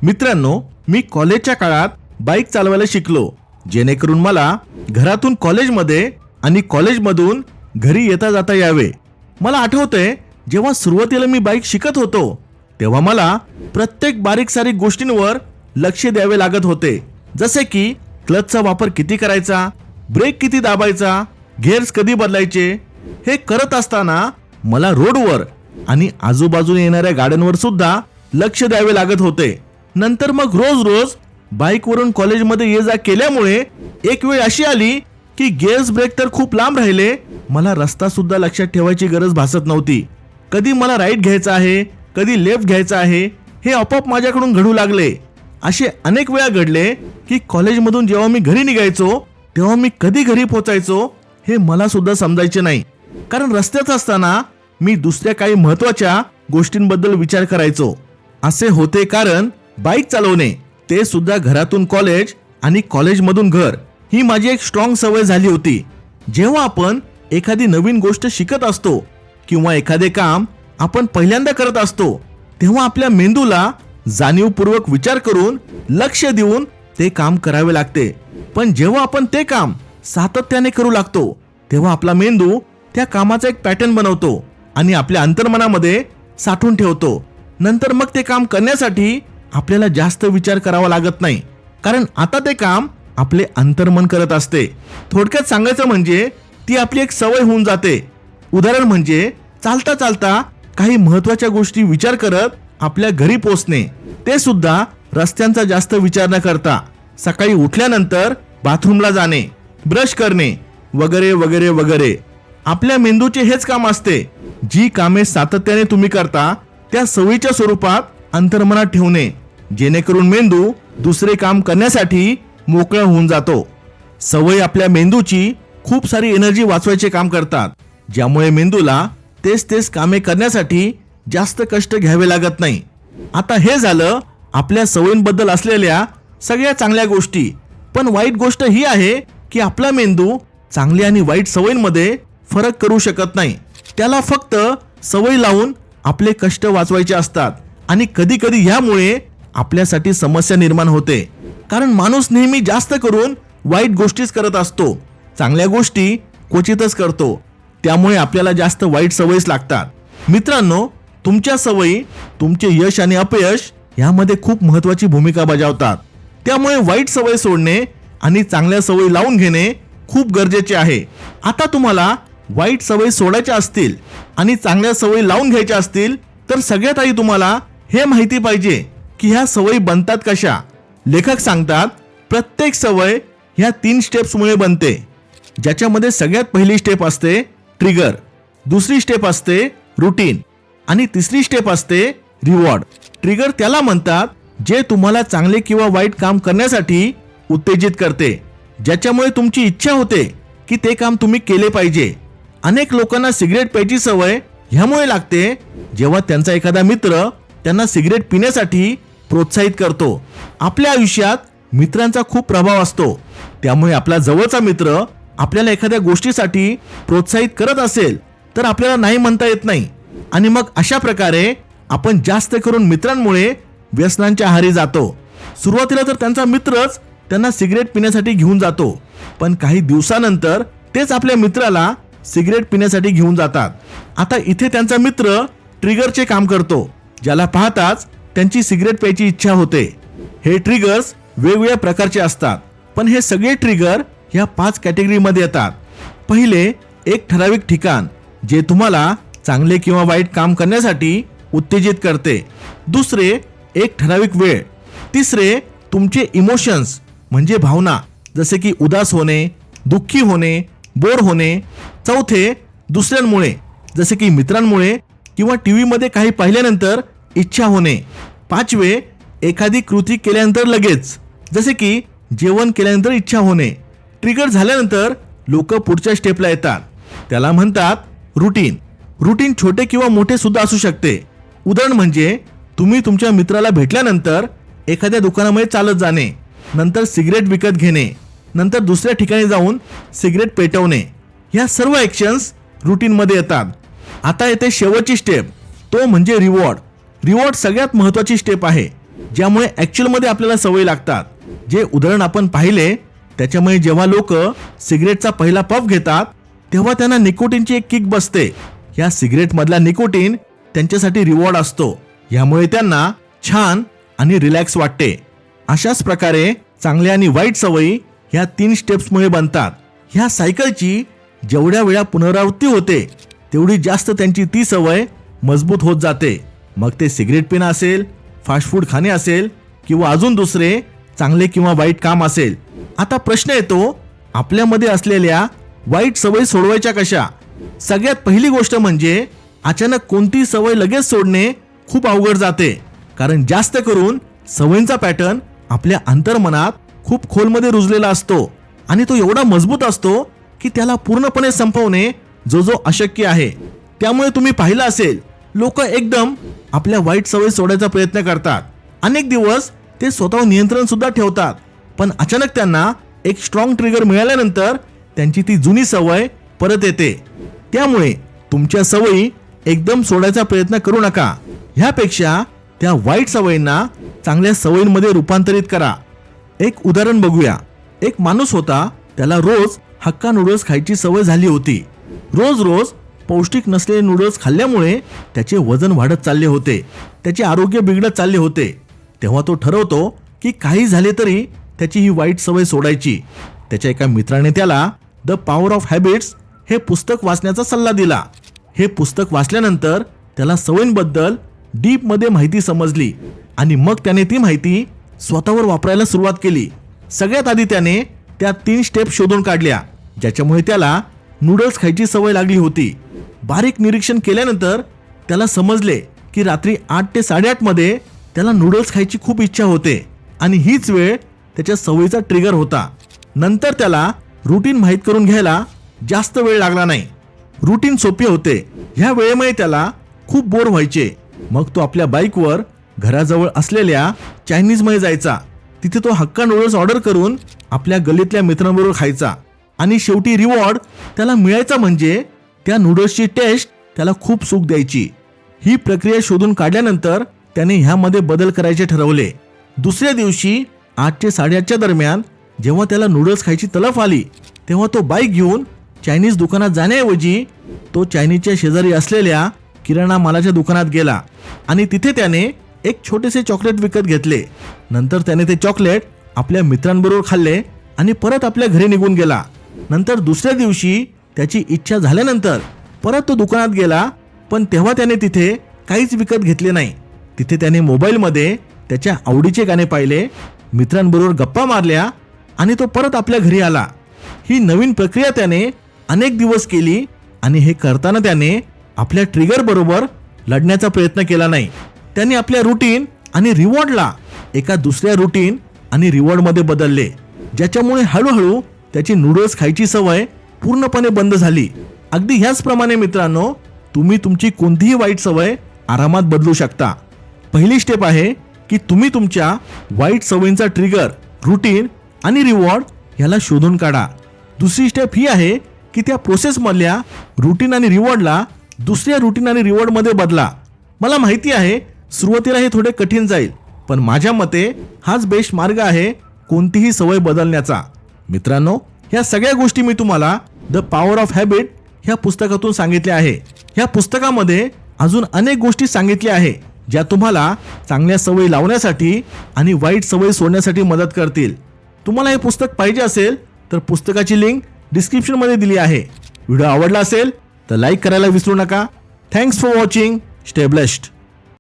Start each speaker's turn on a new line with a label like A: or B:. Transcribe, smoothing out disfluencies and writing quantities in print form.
A: मित्रांनो, मी कॉलेजच्या काळात बाईक चालवायला शिकलो, जेणेकरून मला घरातून कॉलेजमध्ये आणि कॉलेजमधून घरी येता जाता यावे. मला आठवतंय, जेव्हा सुरुवातीला मी बाईक शिकत होतो तेव्हा मला प्रत्येक बारीक सारीक गोष्टींवर लक्ष द्यावे लागत होते. जसे की क्लचचा वापर किती करायचा, ब्रेक किती दाबायचा, गिअर्स कधी बदलायचे. हे करत असताना मला रोडवर आणि आजूबाजूने येणाऱ्या गाड्यांवर सुद्धा लक्ष द्यावे लागत होते. नंतर मग रोज रोज बाईकवरून कॉलेजमध्ये ये जा केल्यामुळे एक वेळ अशी आली की गिअर्स ब्रेक तर खूप लांब राहिले, मला रस्ता सुद्धा लक्षात ठेवायची गरज भासत नव्हती. कधी मला राईट घ्यायचा आहे, कधी लेफ्ट घ्यायचा आहे, हे आपोआप माझ्याकडून घडू लागले. असे अनेक वेळा घडले की कॉलेजमधून जेव्हा मी घरी निघायचो तेव्हा मी कधी घरी पोहोचायचो हे मला सुद्धा समजायचे नाही. कारण रस्त्यात असताना मी दुसऱ्या काही महत्त्वाच्या गोष्टींबद्दल विचार करायचो. असे होते कारण बाईक चालवणे, ते सुद्धा घरातून कॉलेज आणि कॉलेजमधून घर, ही माझी एक स्ट्रॉंग सवय झाली होती. जेव्हा आपण एखादी नवीन गोष्ट शिकत असतो किंवा एखादे काम आपण पहिल्यांदा करत असतो तेव्हा आपल्या मेंदूला जाणीवपूर्वक विचार करून लक्ष देऊन ते काम करावे लागते. पण जेव्हा आपण ते काम सातत्याने करू लागतो तेव्हा आपला मेंदू त्या कामाचा एक पॅटर्न बनवतो आणि आपल्या अंतर्मनामध्ये साठवून ठेवतो. नंतर मग ते काम करण्यासाठी आपल्याला जास्त विचार करावा लागत नाही, कारण आता ते काम आपले अंतर्मन करत असते. थोडक्यात सांगायचं म्हणजे ती आपली एक सवय होऊन जाते. उदाहरण म्हणजे चालता चालता काही महत्त्वाच्या गोष्टी विचार करत आपल्या घरी पोहोचणे, ते सुद्धा रस्त्यांचा जास्त विचार न करता. सकाळी उठल्यानंतर बाथरूमला जाणे, ब्रश करणे वगैरे वगैरे वगैरे. आपल्या मेंदूचे हेच काम असते. जी कामे सातत्याने तुम्ही करता त्या सवयीच्या स्वरूपात अंतर्मनात ठेवणे, जेणेकरून मेंदू दुसरे काम करण्यासाठी मोकळा होऊन जातो. सवय आपल्या मेंदूची खूप सारी एनर्जी वाचवायचे काम करतात, ज्यामुळे मेंदूला तेच तेच कामे करण्यासाठी जास्त कष्ट घ्यावे लागत नाही. आता हे झालं आपल्या सवयींबद्दल असलेल्या सगळ्या चांगल्या गोष्टी. पण वाईट गोष्ट ही आहे की आपला मेंदू चांगल्या आणि वाईट सवयींमध्ये फरक करू शकत नाही. त्याला फक्त सवय लावून आपले कष्ट वाचवायचे असतात आणि कधी कधी यामुळे आपल्यासाठी समस्या निर्माण होते. कारण माणूस नेहमी जास्त करून वाईट गोष्टीच करत असतो, चांगल्या गोष्टी क्वचितच करतो. त्यामुळे आपल्याला जास्त वाईट सवयीच लागतात. मित्रांनो, तुमच्या सवयी तुमचे यश आणि अपयश यामध्ये खूप महत्त्वाची भूमिका बजावतात. त्यामुळे वाईट सवय सोडणे आणि चांगल्या सवयी लावून घेणे खूप गरजेचे आहे. आता तुम्हाला वाईट सवयी सोडायच्या असतील आणि चांगल्या सवयी लावून घ्यायच्या असतील तर सगळ्यात आधी तुम्हाला हे माहिती पाहिजे की ह्या सवयी बनतात कशा. लेखक सांगतात, प्रत्येक सवय ह्या 3 स्टेप्समुळे बनते, ज्याच्यामध्ये सगळ्यात पहिली स्टेप असते ट्रिगर, दुसरी स्टेप असते रुटीन आणि तिसरी स्टेप असते रिवॉर्ड. ट्रिगर त्याला म्हणतात जे तुम्हाला चांगले किंवा वाईट काम करण्यासाठी उत्तेजित करते, ज्याच्यामुळे तुमची इच्छा होते की ते काम तुम्ही केले पाहिजे. अनेक लोकांना सिगरेट प्यायची सवय ह्यामुळे लागते जेव्हा त्यांचा एखादा मित्र त्यांना सिगरेट पिण्यासाठी प्रोत्साहित करतो. आपल्या आयुष्यात मित्रांचा खूप प्रभाव असतो, त्यामुळे आपला जवळचा मित्र आपल्याला एखाद्या गोष्टीसाठी प्रोत्साहित करत असेल तर आपल्याला नाही म्हणता येत नाही. आणि मग अशा प्रकारे आपण जास्त करून मित्रांमुळे व्यसनांच्या आहारी जातो. सुरुवातीला तर त्यांचा मित्रच त्यांना सिगरेट पिण्यासाठी घेऊन जातो, पण काही दिवसानंतर तेच आपल्या मित्राला सिगरेट पिण्यासाठी घेऊन जातात. आता इथे त्यांचा मित्र ट्रिगरचे काम करतो, ज्याला पाहताच त्यांची सिगरेट प्यायची इच्छा होते. हे ट्रिगर्स वेगवेगळ्या प्रकारचे असतात, पण हे सगळे ट्रिगर ह्या 5 कॅटेगरीमध्ये येतात. पहिले, एक ठराविक ठिकाण जे तुम्हाला चांगले किंवा वाईट काम करण्यासाठी उत्तेजित करते. दुसरे, एक ठराविक वेळ. तिसरे, तुमचे इमोशन्स म्हणजे भावना, जसे की उदास होणे, दुःखी होणे, बोर होणे. चौथे, दुसऱ्यांमुळे, जसे की मित्रांमुळे किंवा टीव्हीमध्ये काही पाहिल्यानंतर इच्छा होणे. पाचवे, एखादी कृती केल्यानंतर लगेच, जसे की जेवण केल्यानंतर इच्छा होणे. ट्रिगर झाल्यानंतर लोक पुढच्या स्टेपला येतात, त्याला म्हणतात रुटीन. रुटीन छोटे किंवा मोठे सुद्धा असू शकते. उदाहरण म्हणजे तुम्ही तुमच्या मित्राला भेटल्यानंतर एखाद्या दुकानामध्ये चालत जाणे, नंतर सिगरेट विकत घेणे, नंतर दुसऱ्या ठिकाणी जाऊन सिगरेट पेटवणे. ह्या सर्व ॲक्शन्स रुटीनमध्ये येतात. आता येते शेवटची स्टेप, तो म्हणजे रिवॉर्ड. रिवॉर्ड सगळ्यात महत्त्वाची स्टेप आहे. ज्यामुळे ॲक्च्युअलमध्ये आपल्याला सवय लागतात. जे उदाहरण आपण पाहिले त्याच्यामुळे जेव्हा लोक सिगरेटचा पहिला पफ घेतात तेव्हा त्यांना निकोटीनची एक किक बसते. या सिगरेटमधला निकोटीन त्यांच्यासाठी रिवॉर्ड असतो. यामुळे त्यांना छान आणि रिलॅक्स वाटते. अशाच प्रकारे चांगल्या आणि वाईट सवयी ह्या 3 स्टेप्समुळे बनतात. ह्या सायकलची जेवढ्या वेळा पुनरावृत्ती होते तेवढी जास्त त्यांची ती सवय मजबूत होत जाते. मग ते सिगरेट पिणं असेल, फास्ट फूड खाणे असेल किंवा अजून दुसरे चांगले किंवा वाईट काम असेल. आता प्रश्न येतो, आपल्यामध्ये असलेल्या वाईट सवयी सोडवायच्या कशा? सगळ्यात पहिली गोष्ट म्हणजे अचानक कोणती सवय लगेच सोडणे खूप अवघड जाते. कारण जास्त करून सवयींचा पॅटर्न आपल्या अंतर्मनात खूप खोलमध्ये रुजलेला असतो आणि तो एवढा मजबूत असतो की त्याला पूर्णपणे संपवणे जो अशक्य आहे. त्यामुळे तुम्ही पाहिलं असेल, लोक एकदम आपल्या वाईट सवयी सोडायचा प्रयत्न करतात. अनेक दिवस ते स्वतःवर नियंत्रण सुद्धा ठेवतात, पण अचानक त्यांना एक स्ट्रॉंग ट्रिगर मिळाल्यानंतर त्यांची ती जुनी सवय परत येते. त्यामुळे तुमच्या सवयी एकदम सोडायचा प्रयत्न करू नका. ह्यापेक्षा त्या वाईट सवयींना चांगल्या सवयींमध्ये रूपांतरित करा. एक उदाहरण बघूया. एक माणूस होता, त्याला रोज हक्का नूडल्स खायची सवय झाली होती. रोज रोज पौष्टिक नसलेले नूडल्स खाल्ल्यामुळे त्याचे वजन वाढत चालले होते, त्याचे आरोग्य बिघडत चालले होते. तेव्हा तो ठरवतो की काही झाले तरी त्याची ही वाईट सवय सोडायची. त्याच्या एका मित्राने त्याला द पॉवर ऑफ हॅबिट्स हे पुस्तक वाचण्याचा सल्ला दिला. हे पुस्तक वाचल्यानंतर त्याला सवयींबद्दल डीपमध्ये माहिती समजली आणि मग त्याने ती माहिती स्वतःवर वापरायला सुरुवात केली. सगळ्यात आधी त्याने त्या 3 स्टेप शोधून काढल्या ज्याच्यामुळे त्याला नूडल्स खायची सवय लागली होती. बारीक निरीक्षण केल्यानंतर त्याला समजले की रात्री 8 ते 8:30 मध्ये त्याला नूडल्स खायची खूप इच्छा होते आणि हीच वेळ त्याच्या सवयीचा ट्रिगर होता. नंतर त्याला रुटीन माहीत करून घ्यायला जास्त वेळ लागला नाही. रुटीन सोपे होते. ह्या वेळेमुळे त्याला खूप बोर व्हायचे. मग तो आपल्या बाईकवर घराजवळ असलेल्या चायनीजमध्ये जायचा. तिथे तो हक्का नूडल्स ऑर्डर करून आपल्या गल्लीतल्या मित्रांबरोबर खायचा आणि शेवटी रिवॉर्ड त्याला मिळायचा म्हणजे त्या नूडल्सची टेस्ट त्याला खूप सुख द्यायची. ही प्रक्रिया शोधून काढल्यानंतर त्याने ह्यामध्ये बदल करायचे ठरवले. दुसऱ्या दिवशी 8 ते 8:30 दरम्यान जेव्हा त्याला नूडल्स खायची तलफ आली तेव्हा तो बाईक घेऊन चायनीज दुकानात जाण्याऐवजी तो चायनीजच्या शेजारी असलेल्या किराणा मालाच्या दुकानात गेला आणि तिथे त्याने एक छोटेसे चॉकलेट विकत घेतले. नंतर त्याने ते चॉकलेट आपल्या मित्रांबरोबर खाल्ले आणि परत आपल्या घरी निघून गेला. नंतर दुसऱ्या दिवशी त्याची इच्छा झाल्यानंतर परत तो दुकानात गेला, पण तेव्हा त्याने तिथे काहीच विकत घेतले नाही. तिथे त्याने मोबाईलमध्ये त्याच्या आवडीचे गाणे पाहिले, मित्रांबरोबर गप्पा मारल्या आणि तो परत आपल्या घरी आला. ही नवीन प्रक्रिया त्याने अनेक दिवस केली आणि हे करताना त्याने आपल्या ट्रिगर बरोबर लढण्याचा प्रयत्न केला नाही. त्याने आपल्या रुटीन आणि रिवॉर्डला एका दुसऱ्या रुटीन आणि रिवॉर्डमध्ये बदलले, ज्याच्यामुळे हळूहळू त्याची नूडल्स खायची सवय पूर्णपणे बंद झाली. अगदी ह्याचप्रमाणे मित्रांनो, तुम्ही तुमची कोणतीही वाईट सवय आरामात बदलू शकता. पहिली स्टेप आहे की तुम्ही तुमच्या वाईट सवयींचा ट्रिगर, रुटीन आणि रिवॉर्ड याला शोधून काढा. दुसरी स्टेप ही आहे की त्या प्रोसेसमधल्या रुटीन आणि रिवॉर्डला दुसऱ्या रुटीन आणि रिवॉर्डमध्ये बदला. मला माहिती आहे सुरुवातीला हे थोडे कठीण जाईल, पण माझ्या मते हाच बेस्ट मार्ग आहे कोणतीही सवय बदलण्याचा. मित्रांनो, ह्या सगळ्या गोष्टी मी तुम्हाला द पॉवर ऑफ हॅबिट ह्या पुस्तकातून सांगितल्या आहे. ह्या पुस्तकामध्ये अजून अनेक गोष्टी सांगितल्या आहे ज्या तुम्हाला चांगल्या सवयी लावण्यासाठी आणि वाईट सवयी सोडण्यासाठी मदत करतील. तुम्हाला हे पुस्तक पाहिजे असेल तर पुस्तकाची लिंक डिस्क्रिप्शनमध्ये दिली आहे. व्हिडिओ आवडला असेल तर लाईक करायला विसरू नका. Thanks for watching. Stay blessed.